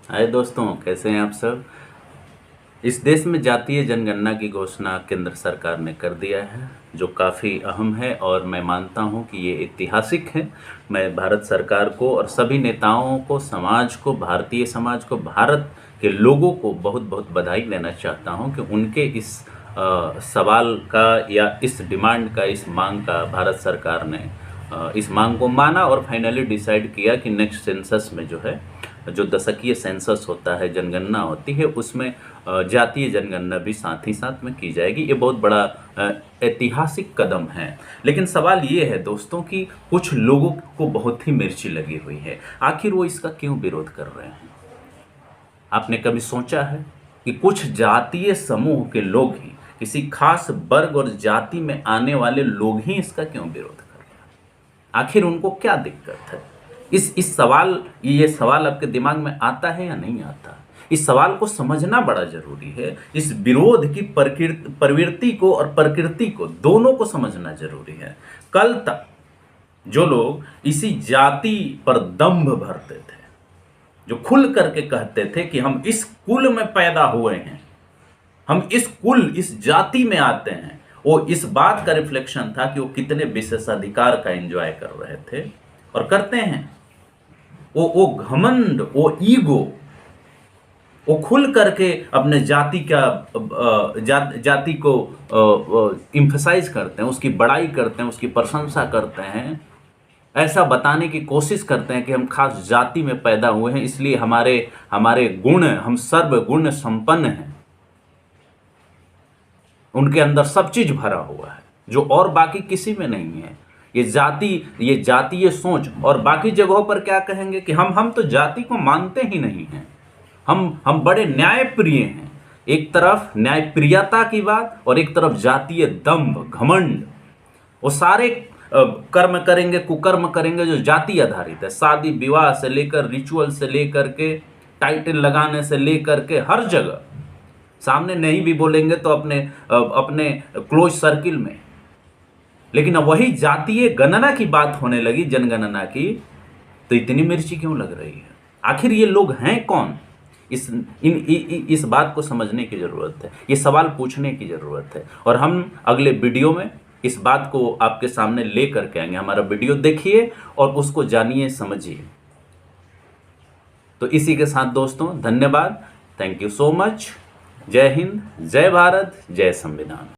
हाय दोस्तों, कैसे हैं आप सब। इस देश में जातीय जनगणना की घोषणा केंद्र सरकार ने कर दिया है, जो काफ़ी अहम है और मैं मानता हूं कि ये ऐतिहासिक है। मैं भारत सरकार को और सभी नेताओं को, समाज को, भारतीय समाज को, भारत के लोगों को बहुत बहुत बधाई देना चाहता हूं कि उनके इस सवाल का या इस डिमांड का, इस मांग का भारत सरकार ने इस मांग को माना और फाइनली डिसाइड किया कि नेक्स्ट सेंसस में जो है, जो दशकीय सेंसस होता है, जनगणना होती है, उसमें जातीय जनगणना भी साथ ही साथ में की जाएगी। ये बहुत बड़ा ऐतिहासिक कदम है। लेकिन सवाल ये है दोस्तों कि कुछ लोगों को बहुत ही मिर्ची लगी हुई है। आखिर वो इसका क्यों विरोध कर रहे हैं? आपने कभी सोचा है कि कुछ जातीय समूह के लोग ही, किसी खास वर्ग और जाति में आने वाले लोग ही इसका क्यों विरोध कर रहे हैं? आखिर उनको क्या दिक्कत है? इस सवाल ये सवाल आपके दिमाग में आता है या नहीं आता? इस सवाल को समझना बड़ा जरूरी है। इस विरोध की प्रवृत्ति को और प्रकृति को, दोनों को समझना जरूरी है। कल तक जो लोग इसी जाति पर दंभ भरते थे, जो खुल करके कहते थे कि हम इस कुल में पैदा हुए हैं, हम इस कुल, इस जाति में आते हैं, वो इस बात का रिफ्लेक्शन था कि वो कितने विशेषाधिकार का एंजॉय कर रहे थे और करते हैं। वो घमंड, वो ईगो, वो खुल करके अपने जाति का जाति को इम्फेसाइज करते हैं, उसकी बड़ाई करते हैं, उसकी प्रशंसा करते हैं, ऐसा बताने की कोशिश करते हैं कि हम खास जाति में पैदा हुए हैं, इसलिए हमारे गुण, हम सर्व गुण संपन्न हैं। उनके अंदर सब चीज भरा हुआ है जो और बाकी किसी में नहीं है। ये जातीय सोच। और बाकी जगहों पर क्या कहेंगे कि हम तो जाति को मानते ही नहीं हैं, हम बड़े न्यायप्रिय हैं। एक तरफ न्यायप्रियता की बात और एक तरफ जातीय दंभ, घमंड। वो सारे कर्म करेंगे, कुकर्म करेंगे जो जाति आधारित है। शादी विवाह से लेकर, रिचुअल से लेकर के, टाइटल लगाने से लेकर के, हर जगह। सामने नहीं भी बोलेंगे तो अपने क्लोज सर्किल में। लेकिन अब वही जातीय गणना की बात होने लगी, जनगणना की, तो इतनी मिर्ची क्यों लग रही है? आखिर ये लोग हैं कौन? इस बात को समझने की जरूरत है, ये सवाल पूछने की जरूरत है। और हम अगले वीडियो में इस बात को आपके सामने ले करके आएंगे। हमारा वीडियो देखिए और उसको जानिए, समझिए। तो इसी के साथ दोस्तों, धन्यवाद, थैंक यू सो मच। जय हिंद, जय भारत, जय संविधान।